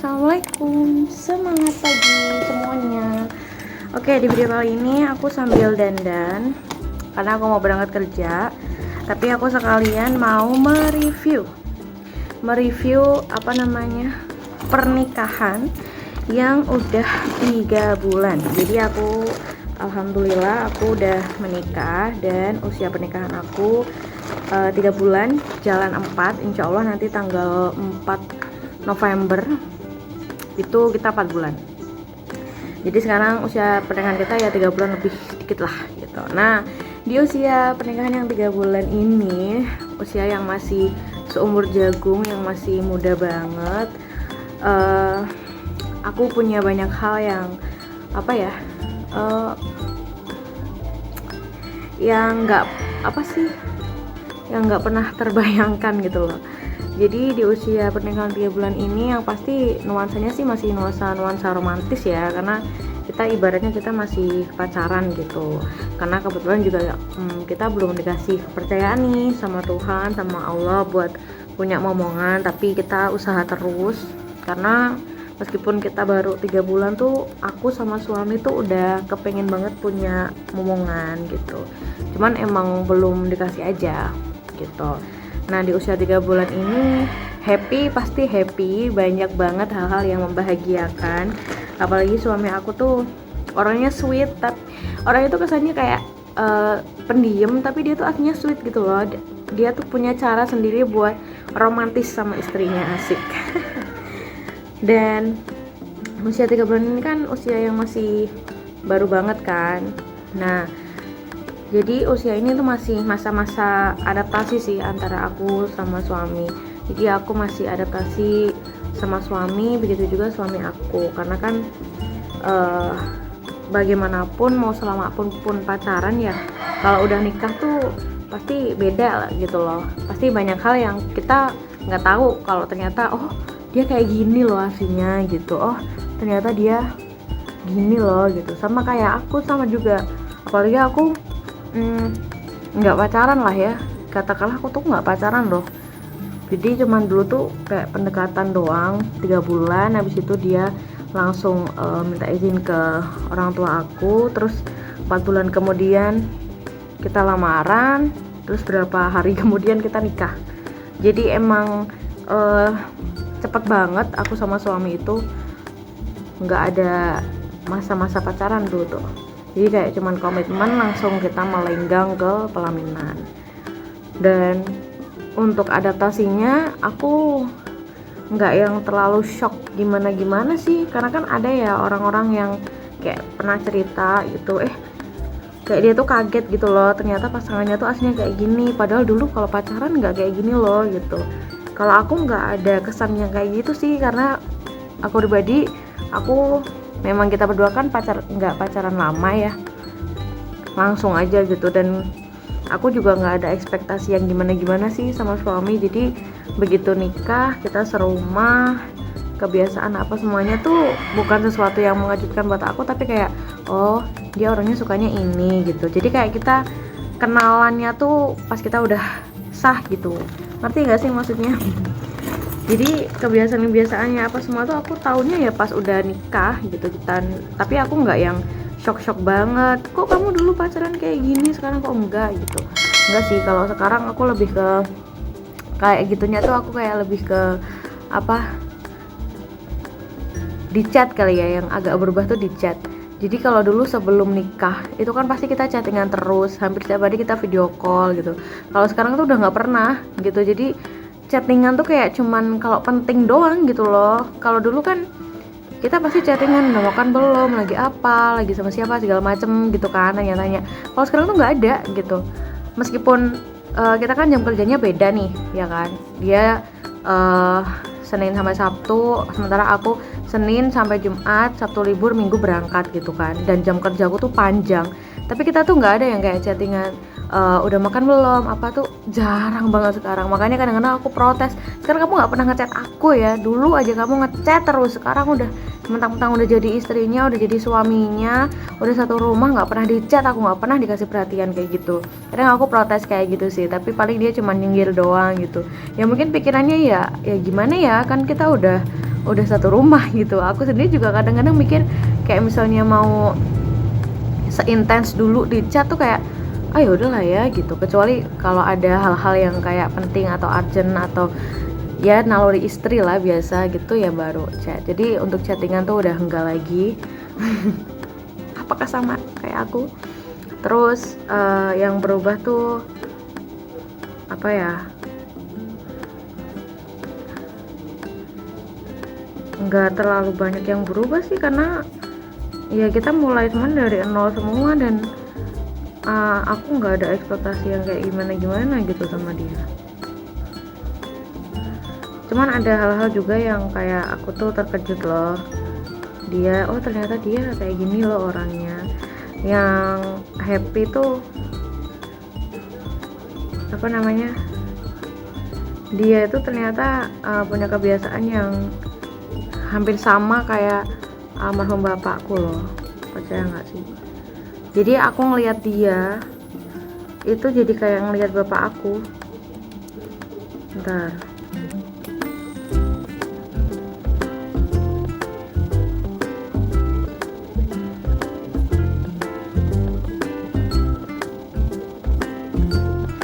Assalamualaikum, semangat pagi semuanya. Oke, di video kali ini aku sambil dandan karena aku mau berangkat kerja. Tapi aku sekalian mau mereview pernikahan yang udah 3 bulan. Jadi alhamdulillah aku udah menikah dan usia pernikahan aku 3 bulan jalan 4. Insya Allah nanti tanggal 4 November itu kita 4 bulan. Jadi sekarang usia pernikahan kita ya 3 bulan lebih sedikit lah gitu. Nah, di usia pernikahan yang 3 bulan ini, usia yang masih seumur jagung, yang masih muda banget, aku punya banyak hal yang yang nggak pernah terbayangkan gitu loh. Jadi di usia pernikahan 3 bulan ini yang pasti nuansanya sih masih nuansa romantis ya, karena kita masih pacaran gitu. Karena kebetulan juga kita belum dikasih kepercayaan nih sama Tuhan, sama Allah buat punya momongan, tapi kita usaha terus. Karena meskipun kita baru 3 bulan tuh aku sama suami tuh udah kepengen banget punya momongan gitu. Cuman emang belum dikasih aja gitu. Nah, di usia 3 bulan ini pasti happy, banyak banget hal-hal yang membahagiakan. Apalagi suami aku tuh orangnya sweet, tapi orangnya tuh kesannya kayak pendiam, tapi dia tuh aslinya sweet gitu loh. Dia tuh punya cara sendiri buat romantis sama istrinya, asik. Dan usia 3 bulan ini kan usia yang masih baru banget kan. Nah, jadi usia ini tuh masih masa-masa adaptasi sih antara aku sama suami. Jadi aku masih adaptasi sama suami, begitu juga suami aku. Karena kan bagaimanapun mau selama pun pacaran ya, kalau udah nikah tuh pasti beda lah gitu loh. Pasti banyak hal yang kita nggak tahu kalau ternyata dia kayak gini loh aslinya gitu. Ternyata dia gini loh gitu. Sama kayak aku sama juga. Apalagi aku nggak pacaran lah ya, katakanlah aku tuh nggak pacaran loh. Jadi cuman dulu tuh kayak pendekatan doang 3 bulan, habis itu dia langsung minta izin ke orang tua aku. Terus 4 bulan kemudian kita lamaran, terus berapa hari kemudian kita nikah. Jadi emang cepet banget aku sama suami itu, nggak ada masa-masa pacaran dulu tuh. Jadi kayak cuman komitmen langsung kita melenggang ke pelaminan. Dan untuk adaptasinya aku nggak yang terlalu shock gimana sih, karena kan ada ya orang-orang yang kayak pernah cerita gitu, kayak dia tuh kaget gitu loh, ternyata pasangannya tuh aslinya kayak gini, padahal dulu kalau pacaran nggak kayak gini loh gitu. Kalau aku nggak ada kesan yang kayak gitu sih, karena aku pribadi, memang kita berdua kan nggak pacaran lama ya, langsung aja gitu. Dan aku juga nggak ada ekspektasi yang gimana sih sama suami. Jadi begitu nikah kita serumah, kebiasaan apa semuanya tuh bukan sesuatu yang mengejutkan buat aku, tapi kayak dia orangnya sukanya ini gitu. Jadi kayak kita kenalannya tuh pas kita udah sah gitu, ngerti nggak sih maksudnya? Jadi kebiasaan-kebiasaannya apa semua tuh aku taunya ya pas udah nikah gitu. Tapi aku nggak yang shock banget, kok kamu dulu pacaran kayak gini sekarang kok enggak gitu. Enggak sih, kalau sekarang aku lebih ke kayak gitunya tuh, aku kayak lebih ke di chat kali ya, yang agak berubah tuh di chat. Jadi kalau dulu sebelum nikah itu kan pasti kita chattingan terus, hampir setiap hari kita video call gitu. Kalau sekarang tuh udah nggak pernah gitu. Jadi chattingan tuh kayak cuman kalau penting doang gitu loh. Kalau dulu kan kita pasti chattingan, udah makan belum, lagi apa, lagi sama siapa, segala macem gitu kan, tanya-tanya. Kalau sekarang tuh nggak ada gitu. Meskipun kita kan jam kerjanya beda nih ya kan, dia Senin sampai Sabtu, sementara aku Senin sampai Jumat, Sabtu libur, Minggu berangkat gitu kan. Dan jam kerjaku tuh panjang, tapi kita tuh nggak ada yang kayak chattingan udah makan belum, apa tuh jarang banget sekarang. Makanya kadang-kadang aku protes, sekarang kamu nggak pernah ngechat aku ya, dulu aja kamu ngechat terus, sekarang udah mentang-mentang udah jadi istrinya, udah jadi suaminya, udah satu rumah nggak pernah dicat, aku nggak pernah dikasih perhatian kayak gitu. Kadang aku protes kayak gitu sih, tapi paling dia cuma nyinggir doang gitu. Ya mungkin pikirannya ya gimana ya, kan kita udah udah satu rumah gitu. Aku sendiri juga kadang-kadang mikir kayak misalnya mau seintens dulu di chat tuh kayak ayo udahlah ya gitu, kecuali kalau ada hal-hal yang kayak penting atau urgent atau ya naluri istri lah biasa gitu ya baru chat. Jadi untuk chattingan tuh udah enggak lagi. Apakah sama kayak aku? Terus yang berubah tuh apa ya, nggak terlalu banyak yang berubah sih, karena ya kita mulai teman dari nol semua, dan aku nggak ada ekspektasi yang kayak gimana gitu sama dia. Cuman ada hal-hal juga yang kayak aku tuh terkejut loh, dia oh ternyata dia kayak gini loh orangnya. Yang happy tuh apa namanya, dia itu ternyata punya kebiasaan yang hampir sama kayak almarhum bapakku loh, percaya nggak sih? Jadi aku ngelihat dia itu jadi kayak ngelihat bapak aku. Bentar.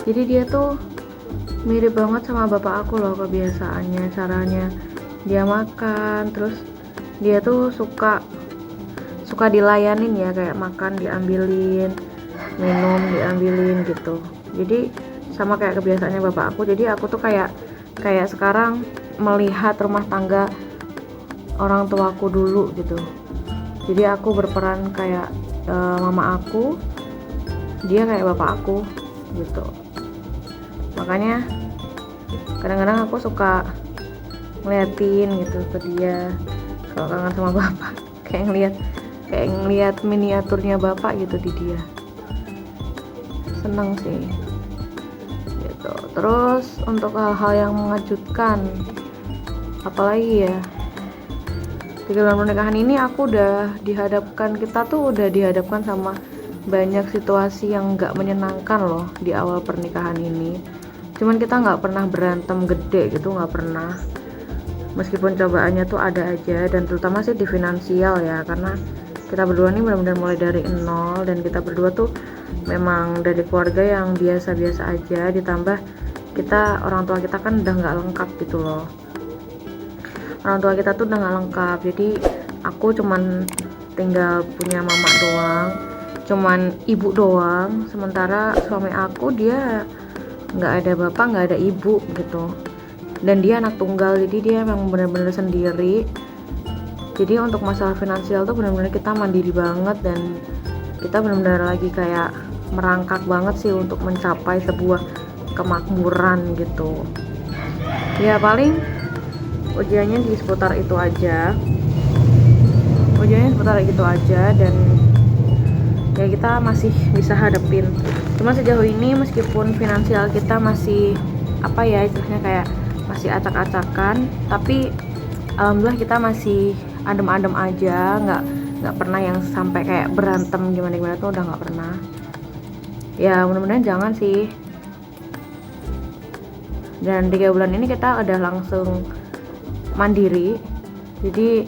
Jadi dia tuh mirip banget sama bapak aku loh, kebiasaannya, caranya dia makan, terus dia tuh suka dilayanin ya, kayak makan diambilin, minum diambilin gitu. Jadi sama kayak kebiasaannya bapak aku. Jadi aku tuh kayak sekarang melihat rumah tangga orang tuaku dulu gitu. Jadi aku berperan kayak mama aku, dia kayak bapak aku gitu. Makanya kadang-kadang aku suka ngeliatin gitu ke dia kalau kangen sama bapak, kayak ngeliat miniaturnya bapak gitu di dia. Seneng sih gitu. Terus untuk hal-hal yang mengejutkan apalagi ya, 3 bulan pernikahan ini aku kita tuh udah dihadapkan sama banyak situasi yang gak menyenangkan loh di awal pernikahan ini. Cuman kita nggak pernah berantem gede gitu, nggak pernah, meskipun cobaannya tuh ada aja, dan terutama sih di finansial ya, karena kita berdua nih benar-benar mulai dari nol, dan kita berdua tuh memang dari keluarga yang biasa-biasa aja, ditambah kita orang tua kita kan udah nggak lengkap gitu loh, orang tua kita tuh udah nggak lengkap. Jadi aku cuman tinggal punya mama doang, cuman ibu doang, sementara suami aku dia nggak ada bapak, nggak ada ibu gitu, dan dia anak tunggal, jadi dia memang benar-benar sendiri. Jadi untuk masalah finansial tuh benar-benar kita mandiri banget, dan kita benar-benar lagi kayak merangkak banget sih untuk mencapai sebuah kemakmuran gitu ya. Paling ujiannya di seputar itu aja, dan ya kita masih bisa hadapin. Cuma sejauh ini meskipun finansial kita masih apa ya, istilahnya kayak masih acak-acakan, tapi alhamdulillah kita masih adem-adem aja, nggak pernah yang sampai kayak berantem gimana tuh, udah nggak pernah ya, mudah-mudahan jangan sih. Dan 3 bulan ini kita udah langsung mandiri, jadi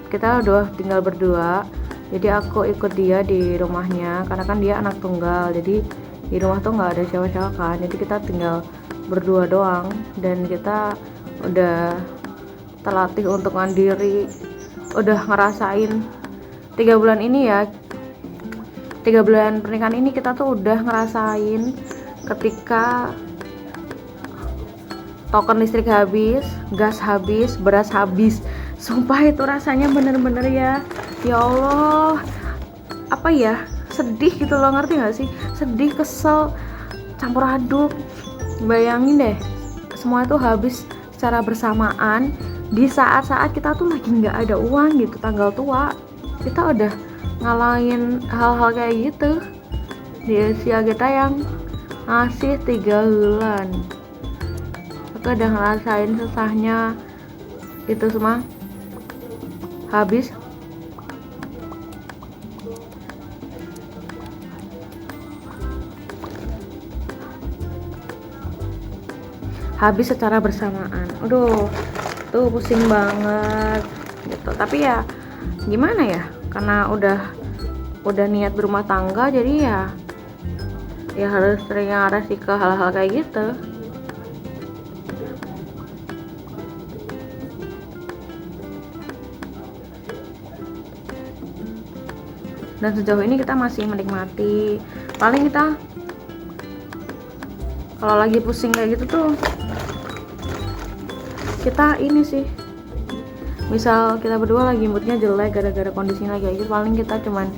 kita udah tinggal berdua. Jadi aku ikut dia di rumahnya, karena kan dia anak tunggal, jadi di rumah tuh nggak ada siapa-siapa kan, jadi kita tinggal berdua doang, dan kita udah terlatih untuk mandiri, udah ngerasain 3 bulan ini ya, 3 bulan pernikahan ini kita tuh udah ngerasain ketika token listrik habis, gas habis, beras habis. Sumpah itu rasanya bener-bener ya Allah, apa ya, sedih gitu loh, ngerti gak sih? Sedih, kesel, campur aduk. Bayangin deh, semua itu habis secara bersamaan di saat-saat kita tuh lagi nggak ada uang gitu, tanggal tua. Kita udah ngalahin hal-hal kayak gitu di usia kita yang masih 3 bulan. Aku udah ngerasain susahnya itu semua habis. Habis secara bersamaan. Aduh, tuh pusing banget gitu. Tapi ya gimana ya, karena udah niat berumah tangga, jadi ya harus toleransi ke hal-hal kayak gitu. Dan sejauh ini kita masih menikmati. Paling kita kalau lagi pusing kayak gitu tuh, kita ini sih, misal kita berdua lagi moodnya jelek gara-gara kondisinya lagi kayak gitu, paling kita cuman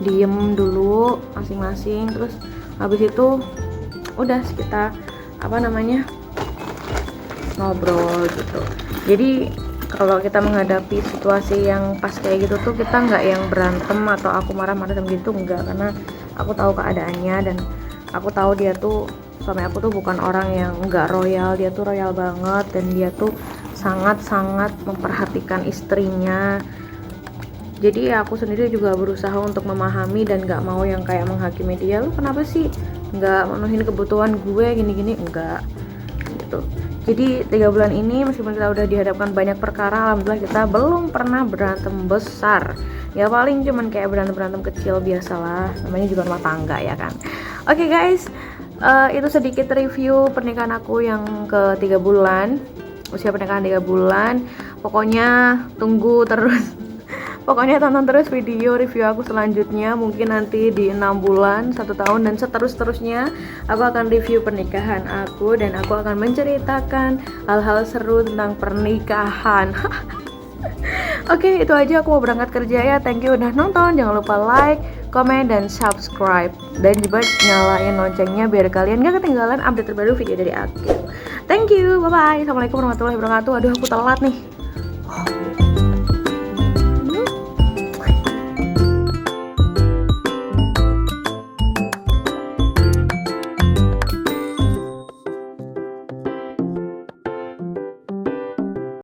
diem dulu masing-masing, terus habis itu udah kita ngobrol gitu. Jadi kalau kita menghadapi situasi yang pas kayak gitu tuh, kita nggak yang berantem atau aku marah-marah gitu, enggak, karena aku tahu keadaannya dan aku tahu suami aku tuh bukan orang yang nggak royal, dia tuh royal banget dan dia tuh sangat-sangat memperhatikan istrinya. Jadi aku sendiri juga berusaha untuk memahami dan nggak mau yang kayak menghakimi dia, lu kenapa sih nggak menuhin kebutuhan gue gini-gini, enggak gitu. Jadi 3 bulan ini meskipun kita udah dihadapkan banyak perkara, alhamdulillah kita belum pernah berantem besar. Ya paling cuman kayak berantem kecil biasalah, namanya juga rumah tangga ya kan. Oke guys, itu sedikit review pernikahan aku yang ke 3 bulan, usia pernikahan 3 bulan. Pokoknya tunggu terus. Pokoknya tonton terus video review aku selanjutnya. Mungkin nanti di 6 bulan, 1 tahun, dan seterusnya aku akan review pernikahan aku dan aku akan menceritakan hal-hal seru tentang pernikahan. Oke, itu aja, aku mau berangkat kerja ya. Thank you udah nonton. Jangan lupa like, komen, dan subscribe. Dan juga nyalain loncengnya biar kalian gak ketinggalan update terbaru video dari aku. Thank you, bye-bye. Assalamualaikum warahmatullahi wabarakatuh. Aduh, aku telat nih.